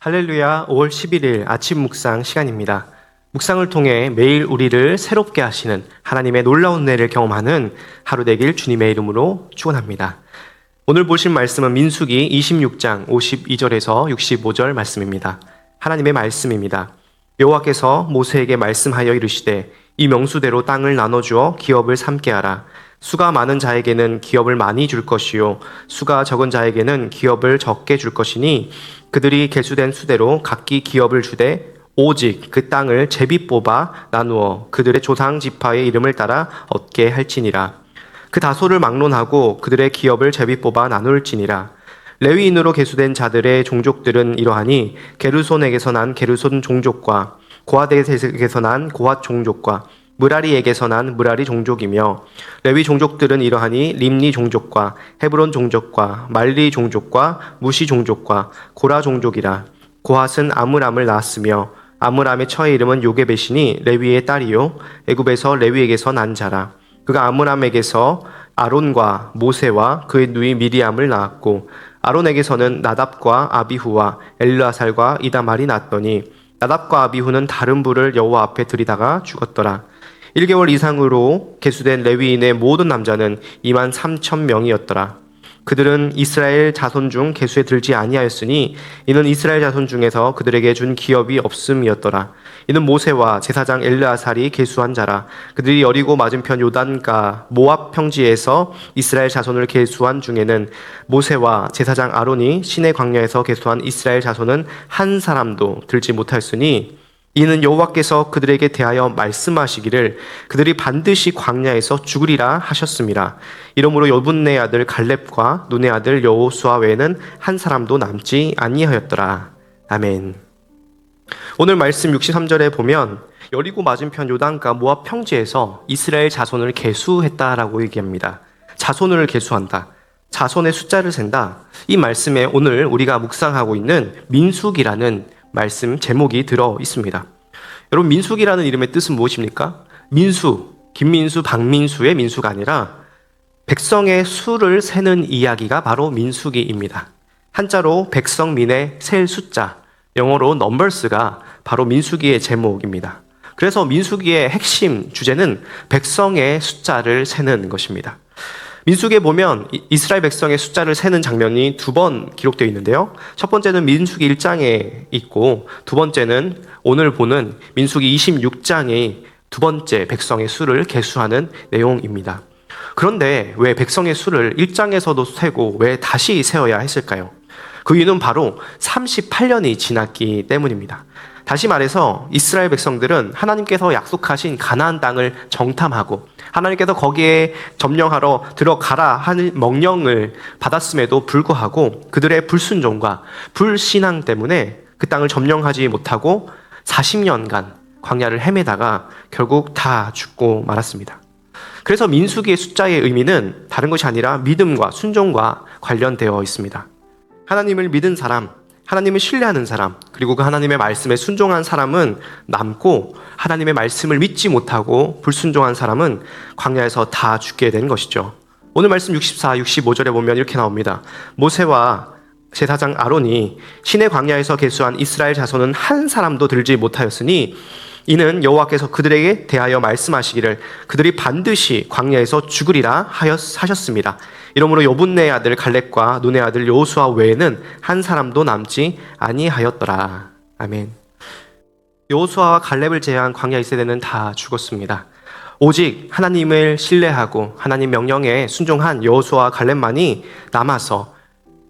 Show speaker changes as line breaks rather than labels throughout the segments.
할렐루야, 5월 11일 아침 묵상 시간입니다. 묵상을 통해 매일 우리를 새롭게 하시는 하나님의 놀라운 은혜를 경험하는 하루 되길 주님의 이름으로 축원합니다. 오늘 보실 말씀은 민수기 26장 52절에서 65절 말씀입니다. 하나님의 말씀입니다. 여호와께서 모세에게 말씀하여 이르시되 이 명수대로 땅을 나눠주어 기업을 삼게 하라. 수가 많은 자에게는 기업을 많이 줄 것이요 수가 적은 자에게는 기업을 적게 줄 것이니 그들이 계수된 수대로 각기 기업을 주되 오직 그 땅을 제비 뽑아 나누어 그들의 조상 지파의 이름을 따라 얻게 할지니라. 그 다소를 막론하고 그들의 기업을 제비 뽑아 나눌지니라. 레위인으로 계수된 자들의 종족들은 이러하니 게르손에게서 난 게르손 종족과 고핫에게서 난 고핫 종족과 므라리에게서 난 므라리 종족이며 레위 종족들은 이러하니 림니 종족과 헤브론 종족과 말리 종족과 무시 종족과 고라 종족이라. 고핫은 아므람을 낳았으며 아므람의 처의 이름은 요게벳이니 레위의 딸이요 애굽에서 레위에게서 난 자라. 그가 아므람에게서 아론과 모세와 그의 누이 미리암을 낳았고 아론에게서는 나답과 아비후와 엘르아살과 이다말이 낳았더니 나답과 아비후는 다른 불을 여호와 앞에 들이다가 죽었더라. 1개월 이상으로 계수된 레위인의 모든 남자는 23,000명이었더라. 그들은 이스라엘 자손 중 계수에 들지 아니하였으니 이는 이스라엘 자손 중에서 그들에게 준 기업이 없음이었더라. 이는 모세와 제사장 엘르아살이 계수한 자라. 그들이 여리고 맞은편 요단가 모압 평지에서 이스라엘 자손을 계수한 중에는 모세와 제사장 아론이 시내 광야에서 계수한 이스라엘 자손은 한 사람도 들지 못하였으니 이는 여호와께서 그들에게 대하여 말씀하시기를 그들이 반드시 광야에서 죽으리라 하셨습니다. 이러므로 여분네 아들 갈렙과 눈의 아들 여호수아 외에는 한 사람도 남지 아니하였더라. 아멘. 오늘 말씀 63절에 보면 여리고 맞은편 요단가 모압 평지에서 이스라엘 자손을 계수했다라고 얘기합니다. 자손을 계수한다. 자손의 숫자를 센다. 이 말씀에 오늘 우리가 묵상하고 있는 민수기라는 말씀 제목이 들어 있습니다. 여러분, 민수기라는 이름의 뜻은 무엇입니까? 민수, 김민수, 박민수의 민수가 아니라 백성의 수를 세는 이야기가 바로 민수기입니다. 한자로 백성민의 셀 숫자, 영어로 넘버스가 바로 민수기의 제목입니다. 그래서 민수기의 핵심 주제는 백성의 숫자를 세는 것입니다. 민수기에 보면 이스라엘 백성의 숫자를 세는 장면이 두 번 기록되어 있는데요. 첫 번째는 민수기 1장에 있고 두 번째는 오늘 보는 민수기 26장의 두 번째 백성의 수를 계수하는 내용입니다. 그런데 왜 백성의 수를 1장에서도 세고 왜 다시 세어야 했을까요? 그 이유는 바로 38년이 지났기 때문입니다. 다시 말해서 이스라엘 백성들은 하나님께서 약속하신 가나안 땅을 정탐하고 하나님께서 거기에 점령하러 들어가라 하는 명령을 받았음에도 불구하고 그들의 불순종과 불신앙 때문에 그 땅을 점령하지 못하고 40년간 광야를 헤매다가 결국 다 죽고 말았습니다. 그래서 민수기의 숫자의 의미는 다른 것이 아니라 믿음과 순종과 관련되어 있습니다. 하나님을 믿은 사람, 하나님을 신뢰하는 사람, 그리고 그 하나님의 말씀에 순종한 사람은 남고 하나님의 말씀을 믿지 못하고 불순종한 사람은 광야에서 다 죽게 된 것이죠. 오늘 말씀 64, 65절에 보면 이렇게 나옵니다. 모세와 제사장 아론이 시내 광야에서 계수한 이스라엘 자손은 한 사람도 들지 못하였으니 이는 여호와께서 그들에게 대하여 말씀하시기를 그들이 반드시 광야에서 죽으리라 하셨습니다. 이러므로 여분네 아들 갈렙과 눈의 아들 여호수아 외에는 한 사람도 남지 아니하였더라. 아멘. 여호수아와 갈렙을 제외한 광야 이스라엘은 다 죽었습니다. 오직 하나님을 신뢰하고 하나님 명령에 순종한 여호수아와 갈렙만이 남아서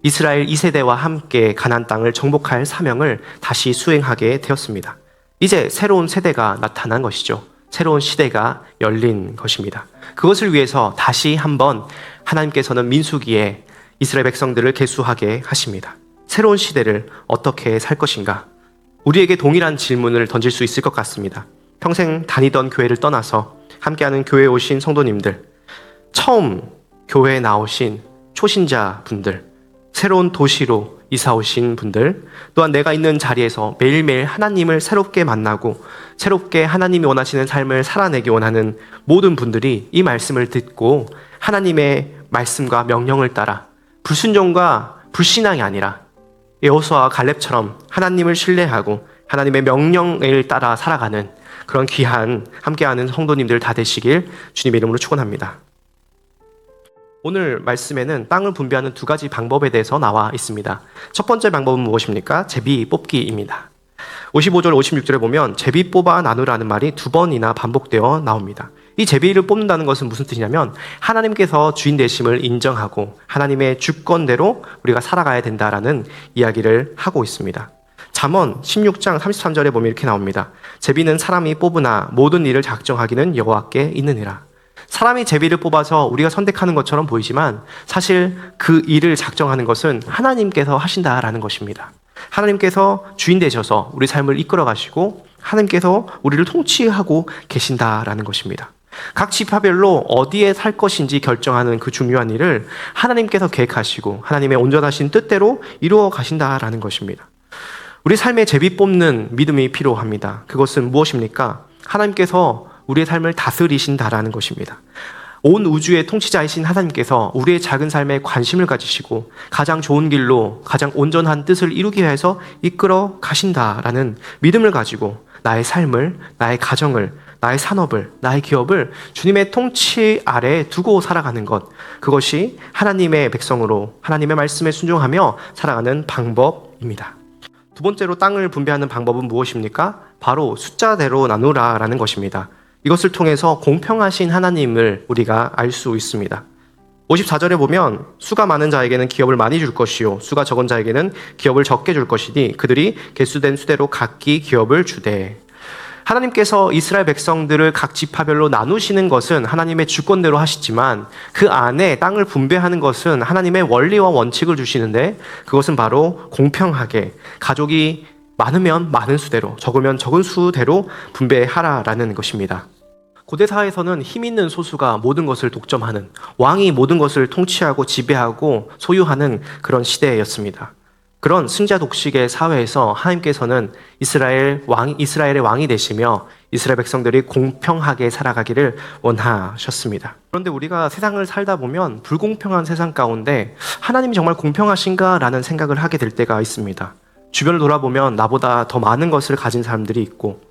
이스라엘 2세대와 함께 가나안 땅을 정복할 사명을 다시 수행하게 되었습니다. 이제 새로운 세대가 나타난 것이죠. 새로운 시대가 열린 것입니다. 그것을 위해서 다시 한번 하나님께서는 민수기에 이스라엘 백성들을 계수하게 하십니다. 새로운 시대를 어떻게 살 것인가? 우리에게 동일한 질문을 던질 수 있을 것 같습니다. 평생 다니던 교회를 떠나서 함께하는 교회에 오신 성도님들, 처음 교회에 나오신 초신자분들, 새로운 도시로 이사 오신 분들, 또한 내가 있는 자리에서 매일매일 하나님을 새롭게 만나고 새롭게 하나님이 원하시는 삶을 살아내기 원하는 모든 분들이 이 말씀을 듣고 하나님의 말씀과 명령을 따라 불순종과 불신앙이 아니라 여호수아와 갈렙처럼 하나님을 신뢰하고 하나님의 명령을 따라 살아가는 그런 귀한 함께하는 성도님들 다 되시길 주님의 이름으로 축원합니다. 오늘 말씀에는 땅을 분배하는 두 가지 방법에 대해서 나와 있습니다. 첫 번째 방법은 무엇입니까? 제비 뽑기입니다. 55절 56절에 보면 제비 뽑아 나누라는 말이 두 번이나 반복되어 나옵니다. 이 제비를 뽑는다는 것은 무슨 뜻이냐면 하나님께서 주인 되심을 인정하고 하나님의 주권대로 우리가 살아가야 된다라는 이야기를 하고 있습니다. 잠언 16장 33절에 보면 이렇게 나옵니다. 제비는 사람이 뽑으나 모든 일을 작정하기는 여호와께 있느니라. 사람이 제비를 뽑아서 우리가 선택하는 것처럼 보이지만 사실 그 일을 작정하는 것은 하나님께서 하신다라는 것입니다. 하나님께서 주인 되셔서 우리 삶을 이끌어 가시고 하나님께서 우리를 통치하고 계신다라는 것입니다. 각 지파별로 어디에 살 것인지 결정하는 그 중요한 일을 하나님께서 계획하시고 하나님의 온전하신 뜻대로 이루어 가신다라는 것입니다. 우리 삶에 제비 뽑는 믿음이 필요합니다. 그것은 무엇입니까? 하나님께서 우리의 삶을 다스리신다라는 것입니다. 온 우주의 통치자이신 하나님께서 우리의 작은 삶에 관심을 가지시고 가장 좋은 길로 가장 온전한 뜻을 이루기 위해서 이끌어 가신다라는 믿음을 가지고 나의 삶을, 나의 가정을, 나의 산업을, 나의 기업을 주님의 통치 아래에 두고 살아가는 것, 그것이 하나님의 백성으로 하나님의 말씀에 순종하며 살아가는 방법입니다. 두 번째로 땅을 분배하는 방법은 무엇입니까? 바로 숫자대로 나누라라는 것입니다. 이것을 통해서 공평하신 하나님을 우리가 알 수 있습니다. 54절에 보면 수가 많은 자에게는 기업을 많이 줄 것이요 수가 적은 자에게는 기업을 적게 줄 것이니 그들이 개수된 수대로 각기 기업을 주되. 하나님께서 이스라엘 백성들을 각 지파별로 나누시는 것은 하나님의 주권대로 하시지만 그 안에 땅을 분배하는 것은 하나님의 원리와 원칙을 주시는데 그것은 바로 공평하게 가족이 많으면 많은 수대로 적으면 적은 수대로 분배하라라는 것입니다. 고대 사회에서는 힘 있는 소수가 모든 것을 독점하는, 왕이 모든 것을 통치하고 지배하고 소유하는 그런 시대였습니다. 그런 승자 독식의 사회에서 하나님께서는 이스라엘의 왕이 되시며 이스라엘 백성들이 공평하게 살아가기를 원하셨습니다. 그런데 우리가 세상을 살다 보면 불공평한 세상 가운데 하나님이 정말 공평하신가라는 생각을 하게 될 때가 있습니다. 주변을 돌아보면 나보다 더 많은 것을 가진 사람들이 있고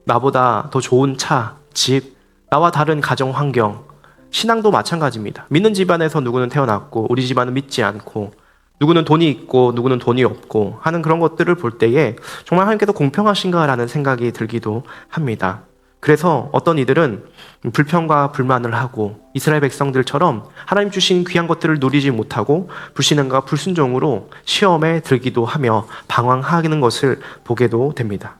나보다 더 좋은 차, 집, 나와 다른 가정 환경, 신앙도 마찬가지입니다. 믿는 집안에서 누구는 태어났고 우리 집안은 믿지 않고 누구는 돈이 있고 누구는 돈이 없고 하는 그런 것들을 볼 때에 정말 하나님께서 공평하신가라는 생각이 들기도 합니다. 그래서 어떤 이들은 불평과 불만을 하고 이스라엘 백성들처럼 하나님 주신 귀한 것들을 누리지 못하고 불신앙과 불순종으로 시험에 들기도 하며 방황하는 것을 보게도 됩니다.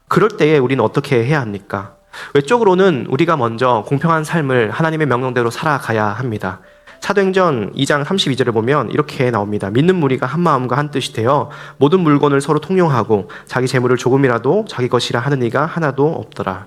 그럴 때에 우리는 어떻게 해야 합니까? 외적으로는 우리가 먼저 공평한 삶을 하나님의 명령대로 살아가야 합니다. 사도행전 2장 32절을 보면 이렇게 나옵니다. 믿는 무리가 한 마음과 한 뜻이 되어 모든 물건을 서로 통용하고 자기 재물을 조금이라도 자기 것이라 하는 이가 하나도 없더라.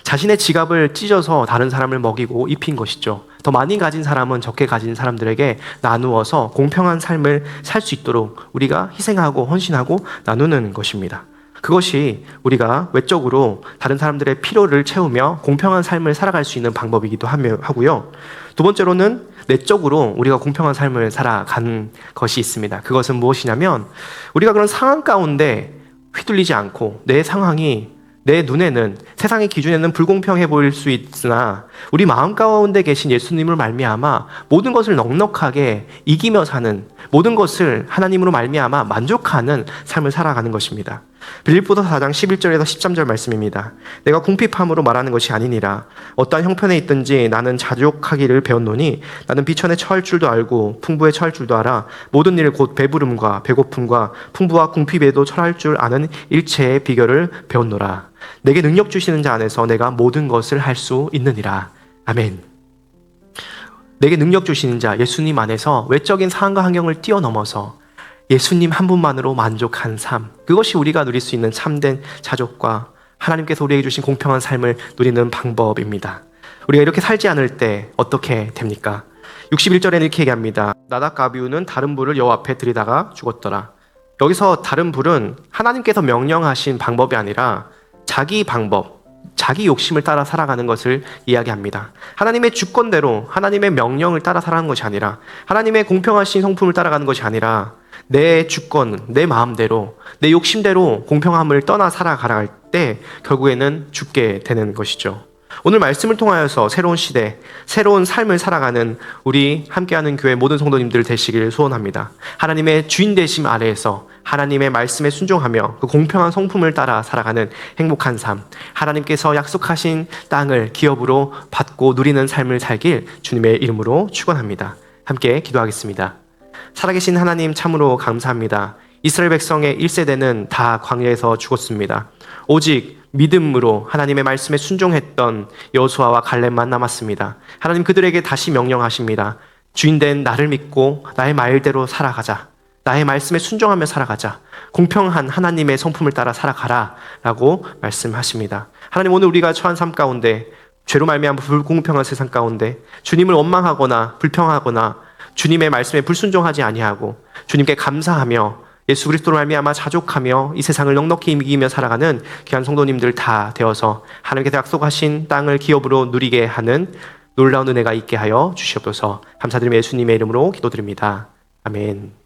자신의 지갑을 찢어서 다른 사람을 먹이고 입힌 것이죠. 더 많이 가진 사람은 적게 가진 사람들에게 나누어서 공평한 삶을 살 수 있도록 우리가 희생하고 헌신하고 나누는 것입니다. 그것이 우리가 외적으로 다른 사람들의 필요를 채우며 공평한 삶을 살아갈 수 있는 방법이기도 하고요. 두 번째로는 내적으로 우리가 공평한 삶을 살아가는 것이 있습니다. 그것은 무엇이냐면 우리가 그런 상황 가운데 휘둘리지 않고 내 상황이 내 눈에는 세상의 기준에는 불공평해 보일 수 있으나 우리 마음 가운데 계신 예수님을 말미암아 모든 것을 넉넉하게 이기며 사는, 모든 것을 하나님으로 말미암아 만족하는 삶을 살아가는 것입니다. 빌립보서 4장 11절에서 13절 말씀입니다. 내가 궁핍함으로 말하는 것이 아니니라. 어떠한 형편에 있든지 나는 자족하기를 배웠노니 나는 비천에 처할 줄도 알고 풍부에 처할 줄도 알아. 모든 일 곧 배부름과 배고픔과 풍부와 궁핍에도 처할 줄 아는 일체의 비결을 배웠노라. 내게 능력 주시는 자 안에서 내가 모든 것을 할 수 있느니라. 아멘. 내게 능력 주시는 자 예수님 안에서 외적인 상황과 환경을 뛰어넘어서 예수님 한 분만으로 만족한 삶, 그것이 우리가 누릴 수 있는 참된 자족과 하나님께서 우리에게 주신 공평한 삶을 누리는 방법입니다. 우리가 이렇게 살지 않을 때 어떻게 됩니까? 61절에는 이렇게 얘기합니다. 나답과 아비후는 다른 불을 여호와 앞에 들이다가 죽었더라. 여기서 다른 불은 하나님께서 명령하신 방법이 아니라 자기 방법, 자기 욕심을 따라 살아가는 것을 이야기합니다. 하나님의 주권대로 하나님의 명령을 따라 살아가는 것이 아니라 하나님의 공평하신 성품을 따라가는 것이 아니라 내 주권, 내 마음대로, 내 욕심대로 공평함을 떠나 살아가갈 때 결국에는 죽게 되는 것이죠. 오늘 말씀을 통하여서 새로운 시대, 새로운 삶을 살아가는 우리 함께하는 교회 모든 성도님들 되시길 소원합니다. 하나님의 주인 되심 아래에서 하나님의 말씀에 순종하며 그 공평한 성품을 따라 살아가는 행복한 삶, 하나님께서 약속하신 땅을 기업으로 받고 누리는 삶을 살길 주님의 이름으로 축원합니다. 함께 기도하겠습니다. 살아계신 하나님 참으로 감사합니다. 이스라엘 백성의 1세대는 다 광야에서 죽었습니다. 오직 믿음으로 하나님의 말씀에 순종했던 여호수아와 갈렙만 남았습니다. 하나님 그들에게 다시 명령하십니다. 주인된 나를 믿고 나의 말대로 살아가자. 나의 말씀에 순종하며 살아가자. 공평한 하나님의 성품을 따라 살아가라 라고 말씀하십니다. 하나님 오늘 우리가 처한 삶 가운데 죄로 말미암아 불공평한 세상 가운데 주님을 원망하거나 불평하거나 주님의 말씀에 불순종하지 아니하고 주님께 감사하며 예수 그리스도로 말미암아 자족하며 이 세상을 넉넉히 이기며 살아가는 귀한 성도님들 다 되어서 하나님께서 약속하신 땅을 기업으로 누리게 하는 놀라운 은혜가 있게 하여 주시옵소서. 감사드리며 예수님의 이름으로 기도드립니다. 아멘.